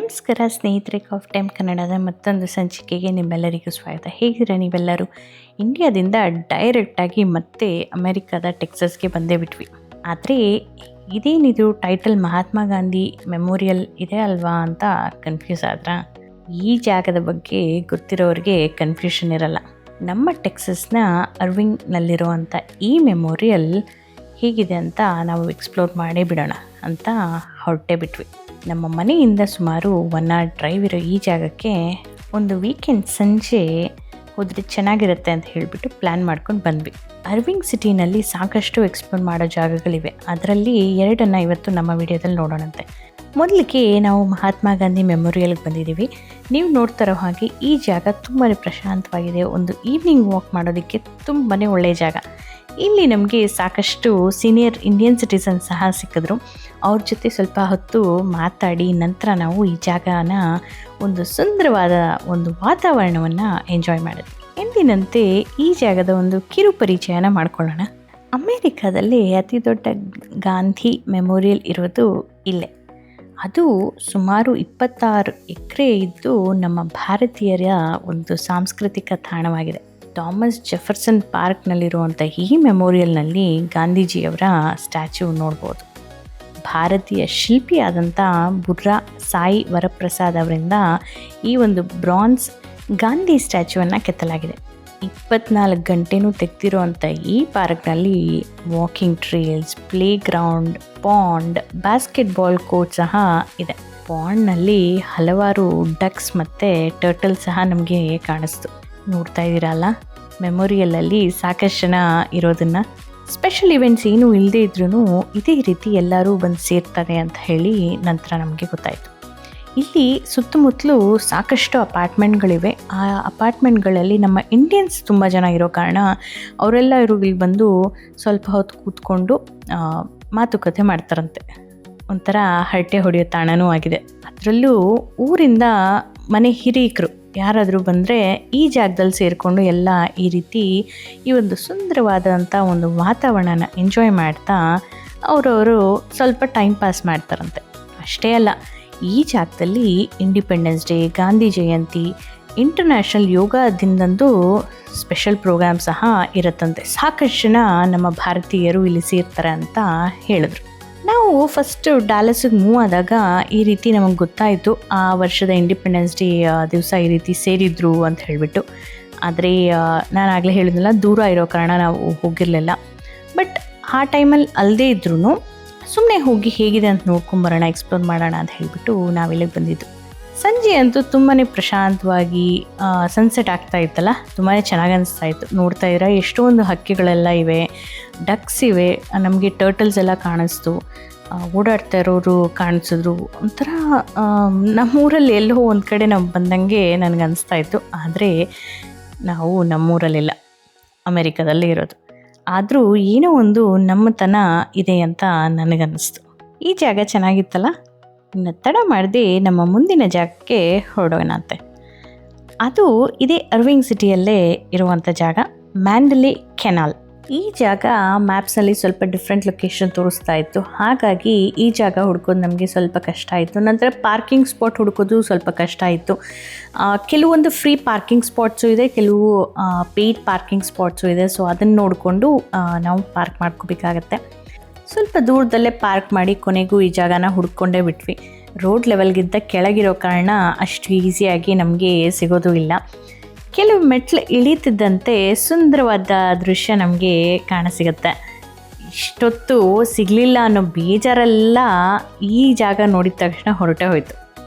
ನಮಸ್ಕಾರ ಸ್ನೇಹಿತರೆ, coffee time ಕನ್ನಡದ ಮತ್ತೊಂದು ಸಂಚಿಕೆಗೆ ನಿಮ್ಮೆಲ್ಲರಿಗೂ ಸ್ವಾಗತ. ಹೇಗಿದ್ದೀರಾ ನೀವೆಲ್ಲರೂ? ಇಂಡಿಯಾದಿಂದ ಡೈರೆಕ್ಟಾಗಿ ಮತ್ತೆ ಅಮೆರಿಕದ ಟೆಕ್ಸಸ್ಗೆ ಬಂದೇ ಬಿಟ್ವಿ. ಆದರೆ ಇದೇನಿದು ಟೈಟಲ್ ಮಹಾತ್ಮ ಗಾಂಧಿ ಮೆಮೋರಿಯಲ್ ಇದೆ ಅಲ್ವಾ ಅಂತ ಕನ್ಫ್ಯೂಸ್ ಆದ್ರಾ? ಈ ಜಾಗದ ಬಗ್ಗೆ ಗೊತ್ತಿರೋರಿಗೆ ಕನ್ಫ್ಯೂಷನ್ ಇರಲ್ಲ. ನಮ್ಮ ಟೆಕ್ಸಸ್ನ ಅರ್ವಿಂಗ್ನಲ್ಲಿರುವಂಥ ಈ ಮೆಮೋರಿಯಲ್ ಹೇಗಿದೆ ಅಂತ ನಾವು ಎಕ್ಸ್ಪ್ಲೋರ್ ಮಾಡೇ ಬಿಡೋಣ ಅಂತ ಹೊರಟೇ ಬಿಟ್ವಿ. ನಮ್ಮ ಮನೆಯಿಂದ ಸುಮಾರು 1 hour ಡ್ರೈವ್ ಇರೋ ಈ ಜಾಗಕ್ಕೆ ಒಂದು ವೀಕೆಂಡ್ ಸಂಜೆ ಹೋದರೆ ಚೆನ್ನಾಗಿರುತ್ತೆ ಅಂತ ಹೇಳಿಬಿಟ್ಟು ಪ್ಲ್ಯಾನ್ ಮಾಡ್ಕೊಂಡು ಬಂದ್ವಿ. ಅರ್ವಿಂಗ್ ಸಿಟಿನಲ್ಲಿ ಸಾಕಷ್ಟು ಎಕ್ಸ್ಪ್ಲೋರ್ ಮಾಡೋ ಜಾಗಗಳಿವೆ. ಅದರಲ್ಲಿ 2 ಇವತ್ತು ನಮ್ಮ ವಿಡಿಯೋದಲ್ಲಿ ನೋಡೋಣಂತೆ. ಮೊದಲಿಗೆ ನಾವು ಮಹಾತ್ಮ ಗಾಂಧಿ ಮೆಮೋರಿಯಲ್ಗೆ ಬಂದಿದ್ದೀವಿ. ನೀವು ನೋಡ್ತಾರೋ ಹಾಗೆ ಈ ಜಾಗ ತುಂಬಾ ಪ್ರಶಾಂತವಾಗಿದೆ. ಒಂದು ಈವ್ನಿಂಗ್ ವಾಕ್ ಮಾಡೋದಕ್ಕೆ ತುಂಬಾ ಒಳ್ಳೆಯ ಜಾಗ. ಇಲ್ಲಿ ನಮಗೆ ಸಾಕಷ್ಟು ಸೀನಿಯರ್ ಇಂಡಿಯನ್ ಸಿಟಿಸನ್ ಸಹ ಸಿಕ್ಕಿದ್ರು. ಅವ್ರ ಜೊತೆ ಸ್ವಲ್ಪ ಹೊತ್ತು ಮಾತಾಡಿ ನಂತರ ನಾವು ಈ ಜಾಗನ ಒಂದು ಸುಂದರವಾದ ಒಂದು ವಾತಾವರಣವನ್ನು ಎಂಜಾಯ್ ಮಾಡಿದ್ವಿ. ಎಂದಿನಂತೆ ಈ ಜಾಗದ ಒಂದು ಕಿರು ಪರಿಚಯನ ಮಾಡ್ಕೊಳ್ಳೋಣ. ಅಮೇರಿಕಾದಲ್ಲಿ ಅತಿ ದೊಡ್ಡ ಗಾಂಧಿ ಮೆಮೋರಿಯಲ್ ಇರೋದು ಇಲ್ಲೇ. ಅದು ಸುಮಾರು 26 ಎಕರೆ ಇದ್ದು ನಮ್ಮ ಭಾರತೀಯರ ಒಂದು ಸಾಂಸ್ಕೃತಿಕ ತಾಣವಾಗಿದೆ. ಥಾಮಸ್ ಜೆಫರ್ಸನ್ ಪಾರ್ಕ್ನಲ್ಲಿರುವಂಥ ಈ ಮೆಮೋರಿಯಲ್ನಲ್ಲಿ ಗಾಂಧೀಜಿಯವರ ಸ್ಟ್ಯಾಚ್ಯೂ ನೋಡ್ಬೋದು. ಭಾರತೀಯ ಶಿಲ್ಪಿಯಾದಂಥ ಬುರ್ರಾ ಸಾಯಿ ವರಪ್ರಸಾದ್ ಅವರಿಂದ ಈ ಒಂದು ಬ್ರಾನ್ಸ್ ಗಾಂಧಿ ಸ್ಟ್ಯಾಚ್ಯೂವನ್ನು ಕೆತ್ತಲಾಗಿದೆ. 24 ಗಂಟೆನೂ ತೆಗೆದಿರುವಂಥ ಈ ಪಾರ್ಕ್ನಲ್ಲಿ walking trails, play ground, pond, basketball court ಸಹ ಇದೆ. ಪಾಂಡ್ನಲ್ಲಿ ಹಲವಾರು ಡಕ್ಸ್ ಮತ್ತು ಟರ್ಟಲ್ ಸಹ ನಮಗೆ ಕಾಣಿಸ್ತು. ನೋಡ್ತಾ ಇದ್ದೀರಲ್ಲ, ಮೆಮೋರಿಯಲಲ್ಲಿ ಸಾಕಷ್ಟು ಜನ ಇರೋದನ್ನು. ಸ್ಪೆಷಲ್ ಇವೆಂಟ್ಸ್ ಏನೂ ಇಲ್ಲದೇ ಇದ್ರೂ ಇದೇ ರೀತಿ ಎಲ್ಲರೂ ಬಂದು ಸೇರ್ತಾರೆ ಅಂತ ಹೇಳಿ ನಂತರ ನಮಗೆ ಗೊತ್ತಾಯಿತು. ಇಲ್ಲಿ ಸುತ್ತಮುತ್ತಲೂ ಸಾಕಷ್ಟು ಅಪಾರ್ಟ್ಮೆಂಟ್ಗಳಿವೆ. ಆ ಅಪಾರ್ಟ್ಮೆಂಟ್ಗಳಲ್ಲಿ ನಮ್ಮ ಇಂಡಿಯನ್ಸ್ ತುಂಬ ಜನ ಇರೋ ಕಾರಣ ಅವರೆಲ್ಲರೂ ಇಲ್ಲಿ ಬಂದು ಸ್ವಲ್ಪ ಹೊತ್ತು ಕೂತ್ಕೊಂಡು ಮಾತುಕತೆ ಮಾಡ್ತಾರಂತೆ. ಒಂಥರ ಹರಟೆ ಹೊಡೆಯೋ ತಾಣನೂ ಆಗಿದೆ. ಅದರಲ್ಲೂ ಊರಿಂದ ಮನೆ ಹಿರೀಕರು ಯಾರಾದರೂ ಬಂದರೆ ಈ ಜಾಗದಲ್ಲಿ ಸೇರಿಕೊಂಡು ಎಲ್ಲ ಈ ರೀತಿ ಈ ಒಂದು ಸುಂದರವಾದಂಥ ಒಂದು ವಾತಾವರಣನ ಎಂಜಾಯ್ ಮಾಡ್ತಾ ಅವರವರು ಸ್ವಲ್ಪ ಟೈಮ್ ಪಾಸ್ ಮಾಡ್ತಾರಂತೆ. ಅಷ್ಟೇ ಅಲ್ಲ, ಈ ಜಾಗದಲ್ಲಿ independence day, Gandhi Jayanti, international ಯೋಗ ದಿನದಂದು ಸ್ಪೆಷಲ್ ಪ್ರೋಗ್ರಾಮ್ ಸಹ ಇರುತ್ತಂತೆ. ಸಾಕಷ್ಟು ಜನ ನಮ್ಮ ಭಾರತೀಯರು ಇಲ್ಲಿ ಸೇರ್ತಾರೆ ಅಂತ ಹೇಳಿದ್ರು. ನಾವು ಫಸ್ಟು ಡ್ಯಾಲಸ್ಗೆ ಮೂವ್ ಆದಾಗ ಈ ರೀತಿ ನಮಗೆ ಗೊತ್ತಾಯಿತು, ಆ ವರ್ಷದ ಇಂಡಿಪೆಂಡೆನ್ಸ್ ಡೇ ದಿವಸ ಈ ರೀತಿ ಸೇರಿದ್ರು ಅಂತ ಹೇಳಿಬಿಟ್ಟು. ಆದರೆ ನಾನು ಆಗಲೇ ಹೇಳಿದ್ನಲ್ಲ, ದೂರ ಇರೋ ಕಾರಣ ನಾವು ಹೋಗಿರಲಿಲ್ಲ. ಬಟ್ ಆ ಟೈಮಲ್ಲಿ ಅಲ್ಲದೇ ಇದ್ರೂ ಸುಮ್ಮನೆ ಹೋಗಿ ಹೇಗಿದೆ ಅಂತ ನೋಡ್ಕೊಂಬರೋಣ, ಎಕ್ಸ್ಪ್ಲೋರ್ ಮಾಡೋಣ ಅಂತ ಹೇಳಿಬಿಟ್ಟು ನಾವಿಲ್ಲಿಗೆ ಬಂದಿದ್ದು. ಸಂಜೆ ಅಂತೂ ತುಂಬಾ ಪ್ರಶಾಂತವಾಗಿ ಸನ್ಸೆಟ್ ಆಗ್ತಾ ಇತ್ತಲ್ಲ, ತುಂಬಾ ಚೆನ್ನಾಗಿ ಅನಿಸ್ತಾ ಇತ್ತು. ನೋಡ್ತಾ ಇದ್ರೆ ಎಷ್ಟೊಂದು ಹಕ್ಕಿಗಳೆಲ್ಲ ಇವೆ, ಡಕ್ಸ್ ಇವೆ, ನಮಗೆ ಟರ್ಟಲ್ಸ್ ಎಲ್ಲ ಕಾಣಿಸ್ತು, ಓಡಾಡ್ತಾ ಇರೋರು ಕಾಣಿಸಿದ್ರು. ಒಂಥರ ನಮ್ಮೂರಲ್ಲಿ ಎಲ್ಲೋ ಒಂದು ಕಡೆ ನಾವು ಬಂದಂಗೆ ನನಗೆ ಅನಿಸ್ತಾ ಇತ್ತು. ಆದರೆ ನಾವು ನಮ್ಮೂರಲ್ಲಿಲ್ಲ, ಅಮೆರಿಕದಲ್ಲೇ ಇರೋದು. ಆದರೂ ಏನೋ ಒಂದು ನಮ್ಮತನ ಇದೆ ಅಂತ ನನಗನ್ನಿಸ್ತು. ಈ ಜಾಗ ಚೆನ್ನಾಗಿತ್ತಲ್ಲ, ಇನ್ನು ತಡ ಮಾಡದೆ ನಮ್ಮ ಮುಂದಿನ ಜಾಗಕ್ಕೆ ಹೊರಡೋಣಂತೆ. ಅದು ಇದೇ ಅರ್ವಿಂಗ್ ಸಿಟಿಯಲ್ಲೇ ಇರುವಂಥ ಜಾಗ, ಮ್ಯಾಂಡಲೆ ಕೆನಾಲ್. ಈ ಜಾಗ ಮ್ಯಾಪ್ಸಲ್ಲಿ ಸ್ವಲ್ಪ ಡಿಫ್ರೆಂಟ್ ಲೊಕೇಶನ್ ತೋರಿಸ್ತಾ ಇತ್ತು. ಹಾಗಾಗಿ ಈ ಜಾಗ ಹುಡ್ಕೋದು ನಮಗೆ ಸ್ವಲ್ಪ ಕಷ್ಟ ಆಯಿತು. ನಂತರ ಪಾರ್ಕಿಂಗ್ ಸ್ಪಾಟ್ ಹುಡ್ಕೋದು ಸ್ವಲ್ಪ ಕಷ್ಟ ಆಯಿತು. ಕೆಲವೊಂದು ಫ್ರೀ ಪಾರ್ಕಿಂಗ್ ಸ್ಪಾಟ್ಸು ಇದೆ, ಕೆಲವು ಪೇಯ್ಡ್ ಪಾರ್ಕಿಂಗ್ ಸ್ಪಾಟ್ಸು ಇದೆ. ಸೊ ಅದನ್ನು ನೋಡಿಕೊಂಡು ನಾವು ಪಾರ್ಕ್ ಮಾಡ್ಕೋಬೇಕಾಗತ್ತೆ. ಸ್ವಲ್ಪ ದೂರದಲ್ಲೇ ಪಾರ್ಕ್ ಮಾಡಿ ಕೊನೆಗೂ ಈ ಜಾಗನ ಹುಡ್ಕೊಂಡೇ ಬಿಟ್ವಿ. ರೋಡ್ ಲೆವೆಲ್ಗಿಂತ ಕೆಳಗಿರೋ ಕಾರಣ ಅಷ್ಟು ಈಸಿಯಾಗಿ ನಮಗೆ ಸಿಗೋದು ಇಲ್ಲ. ಕೆಲವು ಮೆಟ್ಲು ಇಳೀತಿದ್ದಂತೆ ಸುಂದರವಾದ ದೃಶ್ಯ ನಮಗೆ ಕಾಣಸಿಗುತ್ತೆ. ಇಷ್ಟೊತ್ತು ಸಿಗಲಿಲ್ಲ ಅನ್ನೋ ಬೇಜಾರೆಲ್ಲ ಈ ಜಾಗ ನೋಡಿದ ತಕ್ಷಣ ಹೊರಟೆ ಹೋಯಿತು.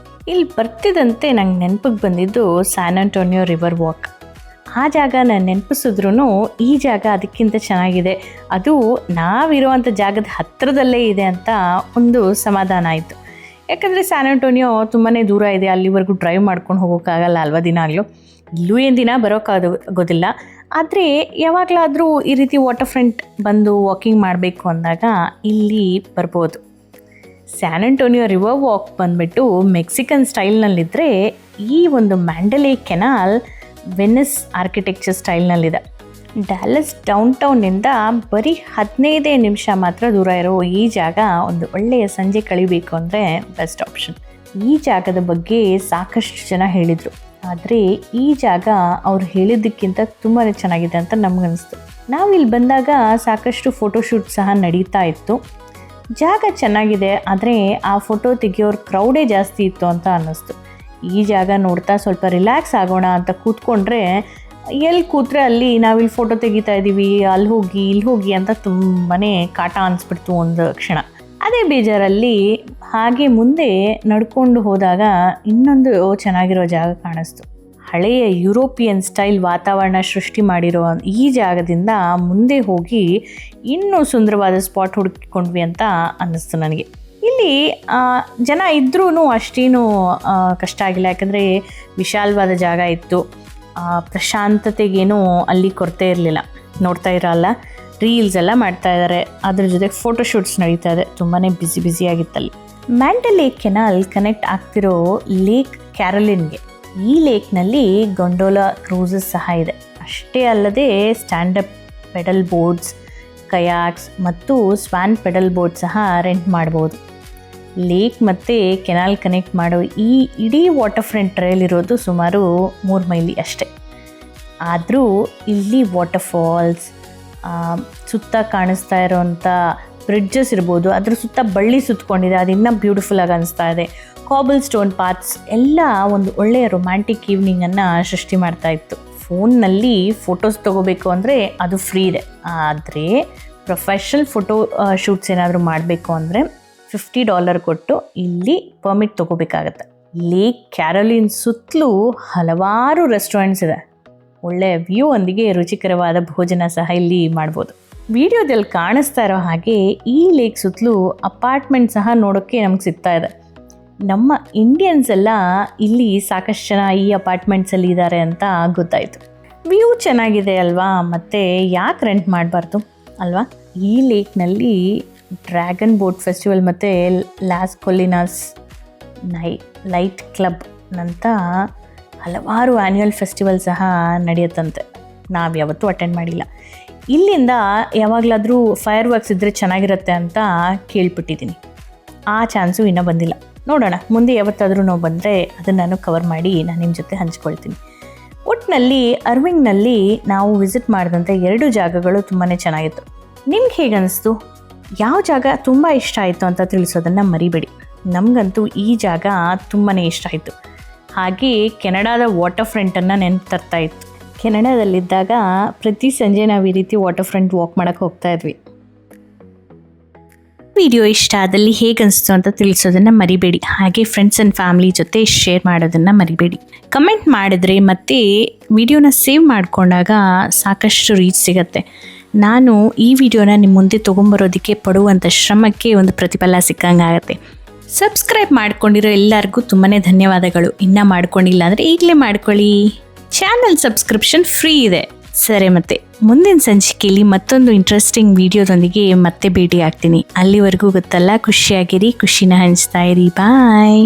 ಇಲ್ಲಿ ಬರ್ತಿದ್ದಂತೆ ನಂಗೆ ನೆನಪಿಗೆ ಬಂದಿದ್ದು ಸ್ಯಾನ್ ಆಂಟೋನಿಯೋ ರಿವರ್ ವಾಕ್. ಆ ಜಾಗ ನಾನು ನೆನಪಿಸಿದ್ರೂ ಈ ಜಾಗ ಅದಕ್ಕಿಂತ ಚೆನ್ನಾಗಿದೆ. ಅದು ನಾವಿರುವಂಥ ಜಾಗದ ಹತ್ತಿರದಲ್ಲೇ ಇದೆ ಅಂತ ಒಂದು ಸಮಾಧಾನ ಆಯಿತು. ಯಾಕಂದರೆ ಸ್ಯಾನ್ ಆಂಟೋನಿಯೋ ತುಂಬಾ ದೂರ ಇದೆ, ಅಲ್ಲಿವರೆಗೂ ಡ್ರೈವ್ ಮಾಡ್ಕೊಂಡು ಹೋಗೋಕ್ಕಾಗಲ್ಲ ಅಲ್ವಾ ದಿನಾಗಲೂ. ಇಲ್ಲೂ ಏನು ದಿನ ಬರೋಕ್ಕಾಗೋದಿಲ್ಲ. ಆದರೆ ಯಾವಾಗಲಾದರೂ ಈ ರೀತಿ ವಾಟರ್ ಫ್ರಂಟ್ ಬಂದು ವಾಕಿಂಗ್ ಮಾಡಬೇಕು ಅಂದಾಗ ಇಲ್ಲಿ ಬರ್ಬೋದು. ಸ್ಯಾನ್ ಆಂಟೋನಿಯೋ ರಿವರ್ ವಾಕ್ ಬಂದುಬಿಟ್ಟು ಮೆಕ್ಸಿಕನ್ ಸ್ಟೈಲ್ನಲ್ಲಿದ್ದರೆ, ಈ ಒಂದು ಮ್ಯಾಂಡಲೆ ಕೆನಾಲ್ ವೆನಿಸ್ ಆರ್ಕಿಟೆಕ್ಚರ್ ಸ್ಟೈಲ್ನಲ್ಲಿದೆ. ಡ್ಯಾಲಸ್ ಡೌನ್ ಟೌನಿಂದ ಬರೀ 15 ನಿಮಿಷ ಮಾತ್ರ ದೂರ ಇರೋ ಈ ಜಾಗ ಒಂದು ಒಳ್ಳೆಯ ಸಂಜೆ ಕಳಿಬೇಕು ಅಂದರೆ ಬೆಸ್ಟ್ ಆಪ್ಷನ್. ಈ ಜಾಗದ ಬಗ್ಗೆ ಸಾಕಷ್ಟು ಜನ ಹೇಳಿದರು, ಆದರೆ ಈ ಜಾಗ ಅವ್ರು ಹೇಳಿದ್ದಕ್ಕಿಂತ ತುಂಬಾ ಚೆನ್ನಾಗಿದೆ ಅಂತ ನಮಗನ್ನಿಸ್ತು. ನಾವು ಇಲ್ಲಿ ಬಂದಾಗ ಸಾಕಷ್ಟು ಫೋಟೋಶೂಟ್ ಸಹ ನಡೀತಾ ಇತ್ತು. ಜಾಗ ಚೆನ್ನಾಗಿದೆ, ಆದರೆ ಆ ಫೋಟೋ ತೆಗಿಯೋರು ಕ್ರೌಡೇ ಜಾಸ್ತಿ ಇತ್ತು ಅಂತ ಅನ್ನಿಸ್ತು. ಈ ಜಾಗ ನೋಡ್ತಾ ಸ್ವಲ್ಪ ರಿಲ್ಯಾಕ್ಸ್ ಆಗೋಣ ಅಂತ ಕೂತ್ಕೊಂಡ್ರೆ ಎಲ್ಲಿ ಕೂತ್ರೆ ಅಲ್ಲಿ ನಾವಿಲ್ಲಿ ಫೋಟೋ ತೆಗಿತಾ ಇದ್ದೀವಿ, ಅಲ್ಲಿ ಹೋಗಿ ಇಲ್ಲಿ ಹೋಗಿ ಅಂತ ತುಂಬಾ ಕಾಟ ಅನಿಸ್ಬಿಡ್ತು ಒಂದು ಕ್ಷಣ. ಅದೇ ಬೇಜಾರಲ್ಲಿ ಹಾಗೆ ಮುಂದೆ ನಡ್ಕೊಂಡು ಹೋದಾಗ ಇನ್ನೊಂದು ಚೆನ್ನಾಗಿರೋ ಜಾಗ ಕಾಣಿಸ್ತು. ಹಳೆಯ ಯುರೋಪಿಯನ್ ಸ್ಟೈಲ್ ವಾತಾವರಣ ಸೃಷ್ಟಿ ಮಾಡಿರೋ ಈ ಜಾಗದಿಂದ ಮುಂದೆ ಹೋಗಿ ಇನ್ನೂ ಸುಂದರವಾದ ಸ್ಪಾಟ್ ಹುಡುಕಿಕೊಂಡ್ವಿ ಅಂತ ಅನ್ನಿಸ್ತು ನನಗೆ. ಇಲ್ಲಿ ಜನ ಇದ್ರೂ ಅಷ್ಟೇನು ಕಷ್ಟ ಆಗಿಲ್ಲ, ಯಾಕಂದರೆ ವಿಶಾಲವಾದ ಜಾಗ ಇತ್ತು. ಪ್ರಶಾಂತತೆಗೇನೂ ಅಲ್ಲಿ ಕೊರತೆ ಇರಲಿಲ್ಲ. ನೋಡ್ತಾ ಇರಲ್ಲ, ರೀಲ್ಸ್ ಎಲ್ಲ ಮಾಡ್ತಾ ಇದ್ದಾರೆ, ಅದ್ರ ಜೊತೆಗೆ ಫೋಟೋಶೂಟ್ಸ್ ನಡೀತಾ ಇದೆ. ತುಂಬಾ ಬ್ಯುಸಿಯಾಗಿತ್ತಲ್ಲಿ. ಮ್ಯಾಂಡಲೇ ಕೆನಾಲ್ ಕನೆಕ್ಟ್ ಆಗ್ತಿರೋ ಲೇಕ್ ಕ್ಯಾರೋಲಿನ್ಗೆ. ಈ ಲೇಕ್ನಲ್ಲಿ ಗೊಂಡೋಲಾ ಕ್ರೂಸಸ್ ಸಹ ಇದೆ. ಅಷ್ಟೇ ಅಲ್ಲದೆ ಸ್ಟ್ಯಾಂಡಪ್ ಪೆಡಲ್ ಬೋರ್ಡ್ಸ್, ಕಯಾಕ್ಸ್ ಮತ್ತು ಸ್ವಾನ್ ಪೆಡಲ್ ಬೋರ್ಡ್ ಸಹ ರೆಂಟ್ ಮಾಡ್ಬೋದು. ಲೇಕ್ ಮತ್ತು ಕೆನಾಲ್ ಕನೆಕ್ಟ್ ಮಾಡೋ ಈ ಇಡೀ ವಾಟರ್ ಫ್ರಂಟ್ ಟ್ರೈಲ್ ಇರೋದು ಸುಮಾರು 3 ಮೈಲಿ ಅಷ್ಟೆ. ಆದರೂ ಇಲ್ಲಿ ವಾಟರ್ ಫಾಲ್ಸ್, ಸುತ್ತ ಕಾಣಿಸ್ತಾ ಇರೋವಂಥ ಬ್ರಿಡ್ಜಸ್ ಇರ್ಬೋದು, ಅದ್ರ ಸುತ್ತ ಬಳ್ಳಿ ಸುತ್ತಕೊಂಡಿದೆ, ಅದು ಇನ್ನೂ ಬ್ಯೂಟಿಫುಲ್ಲಾಗಿ ಅನಿಸ್ತಾ ಇದೆ. ಕಾಬಲ್ ಸ್ಟೋನ್ ಪಾತ್ಸ್ ಎಲ್ಲ ಒಂದು ಒಳ್ಳೆಯ ರೊಮ್ಯಾಂಟಿಕ್ ಈವ್ನಿಂಗನ್ನು ಸೃಷ್ಟಿ ಮಾಡ್ತಾ ಇತ್ತು. ಫೋನ್ನಲ್ಲಿ ಫೋಟೋಸ್ ತೊಗೋಬೇಕು ಅಂದರೆ ಅದು ಫ್ರೀ ಇದೆ, ಆದರೆ ಪ್ರೊಫೆಷ್ನಲ್ ಫೋಟೋ ಶೂಟ್ಸ್ ಏನಾದರೂ ಮಾಡಬೇಕು ಅಂದರೆ $50 ಕೊಟ್ಟು ಇಲ್ಲಿ ಪರ್ಮಿಟ್ ತೊಗೋಬೇಕಾಗತ್ತೆ. ಲೇಕ್ ಕ್ಯಾರೋಲಿನ್ ಸುತ್ತಲೂ ಹಲವಾರು ರೆಸ್ಟೋರೆಂಟ್ಸ್ ಇದೆ. ಒಳ್ಳೆಯ ವ್ಯೂ ಒಂದಿಗೆ ರುಚಿಕರವಾದ ಭೋಜನ ಸಹ ಇಲ್ಲಿ ಮಾಡ್ಬೋದು. ವಿಡಿಯೋದಲ್ಲಿ ಕಾಣಿಸ್ತಾ ಇರೋ ಹಾಗೆ ಈ ಲೇಕ್ ಸುತ್ತಲೂ ಅಪಾರ್ಟ್ಮೆಂಟ್ ಸಹ ನೋಡೋಕ್ಕೆ ನಮ್ಗೆ ಸಿಗ್ತಾ ಇದೆ. ನಮ್ಮ ಇಂಡಿಯನ್ಸ್ ಎಲ್ಲ ಇಲ್ಲಿ ಸಾಕಷ್ಟು ಜನ ಈ ಅಪಾರ್ಟ್ಮೆಂಟ್ಸಲ್ಲಿ ಇದ್ದಾರೆ ಅಂತ ಗೊತ್ತಾಯಿತು. ವ್ಯೂ ಚೆನ್ನಾಗಿದೆ ಅಲ್ವಾ, ಮತ್ತು ಯಾಕೆ ರೆಂಟ್ ಮಾಡಬಾರ್ದು ಅಲ್ವಾ? ಈ ಲೇಕ್ನಲ್ಲಿ ಡ್ರ್ಯಾಗನ್ ಬೋಟ್ ಫೆಸ್ಟಿವಲ್ ಮತ್ತು ಲಾಸ್ ಕೊಲಿನಾಸ್ ಲೈಟ್ ಕ್ಲಬ್ ನಂತ ಹಲವಾರು ಆ್ಯನ್ಯುವಲ್ ಫೆಸ್ಟಿವಲ್ ಸಹ ನಡೆಯುತ್ತಂತೆ. ನಾವು ಯಾವತ್ತೂ ಅಟೆಂಡ್ ಮಾಡಿಲ್ಲ. ಇಲ್ಲಿಂದ ಯಾವಾಗಲಾದರೂ ಫೈರ್ ವರ್ಕ್ಸ್ ಇದ್ದರೆ ಚೆನ್ನಾಗಿರುತ್ತೆ ಅಂತ ಕೇಳ್ಬಿಟ್ಟಿದ್ದೀನಿ. ಆ ಚಾನ್ಸು ಇನ್ನೂ ಬಂದಿಲ್ಲ. ನೋಡೋಣ, ಮುಂದೆ ಯಾವತ್ತಾದರೂ ನಾವು ಬಂದರೆ ಅದನ್ನು ನಾನು ಕವರ್ ಮಾಡಿ ನಾನು ನಿಮ್ಮ ಜೊತೆ ಹಂಚ್ಕೊಳ್ತೀನಿ. ಒಟ್ಟಿನಲ್ಲಿ ಅರ್ವಿಂಗ್ನಲ್ಲಿ ನಾವು ವಿಸಿಟ್ ಮಾಡಿದಂಥ 2 ಜಾಗಗಳು ತುಂಬಾ ಚೆನ್ನಾಗಿತ್ತು. ನಿಮ್ಗೆ ಹೇಗೆ ಅನ್ನಿಸ್ತು? ಯಾವ ಜಾಗ ತುಂಬ ಇಷ್ಟ ಆಯಿತು ಅಂತ ತಿಳಿಸೋದನ್ನು ಮರಿಬೇಡಿ. ನಮಗಂತೂ ಈ ಜಾಗ ತುಂಬಾ ಇಷ್ಟ ಆಯಿತು. ಹಾಗೆ ಕೆನಡಾದ ವಾಟರ್ ಫ್ರಂಟನ್ನು ನೆನಪು ತರ್ತಾ ಇತ್ತು. ಕೆನಡಾದಲ್ಲಿದ್ದಾಗ ಪ್ರತಿ ಸಂಜೆ ನಾವು ಈ ರೀತಿ ವಾಟರ್ ಫ್ರಂಟ್ ವಾಕ್ ಮಾಡೋಕ್ಕೆ ಹೋಗ್ತಾ ಇದ್ವಿ. ವಿಡಿಯೋ ಇಷ್ಟ ಆದಲ್ಲಿ ಹೇಗೆ ಅನಿಸ್ತು ಅಂತ ತಿಳಿಸೋದನ್ನು ಮರಿಬೇಡಿ. ಹಾಗೆ ಫ್ರೆಂಡ್ಸ್ ಆ್ಯಂಡ್ ಫ್ಯಾಮಿಲಿ ಜೊತೆ ಶೇರ್ ಮಾಡೋದನ್ನು ಮರಿಬೇಡಿ. ಕಮೆಂಟ್ ಮಾಡಿದ್ರೆ ಮತ್ತು ವಿಡಿಯೋನ ಸೇವ್ ಮಾಡಿಕೊಂಡಾಗ ಸಾಕಷ್ಟು ರೀಚ್ ಸಿಗುತ್ತೆ. ನಾನು ಈ ವಿಡಿಯೋನ ನಿಮ್ಮ ಮುಂದೆ ತೊಗೊಂಬರೋದಕ್ಕೆ ಪಡುವಂಥ ಶ್ರಮಕ್ಕೆ ಒಂದು ಪ್ರತಿಫಲ ಸಿಕ್ಕಂಗಾಗತ್ತೆ. ಸಬ್ಸ್ಕ್ರೈಬ್ ಮಾಡ್ಕೊಂಡಿರೋ ಎಲ್ಲರಿಗೂ ತುಂಬಾ ಧನ್ಯವಾದಗಳು. ಇನ್ನೂ ಮಾಡ್ಕೊಂಡಿಲ್ಲ ಅಂದರೆ ಈಗಲೇ ಮಾಡ್ಕೊಳ್ಳಿ. ಚಾನಲ್ ಸಬ್ಸ್ಕ್ರಿಪ್ಷನ್ ಫ್ರೀ ಇದೆ. ಸರಿ, ಮತ್ತೆ ಮುಂದಿನ ಸಂಚಿಕೆಯಲ್ಲಿ ಮತ್ತೊಂದು ಇಂಟ್ರೆಸ್ಟಿಂಗ್ ವಿಡಿಯೋದೊಂದಿಗೆ ಮತ್ತೆ ಭೇಟಿ ಆಗ್ತೀನಿ. ಅಲ್ಲಿವರೆಗೂ ಗೊತ್ತಲ್ಲ, ಖುಷಿಯಾಗಿರಿ, ಖುಷಿನ ಹಂಚ್ತಾ ಇರಿ. ಬಾಯ್.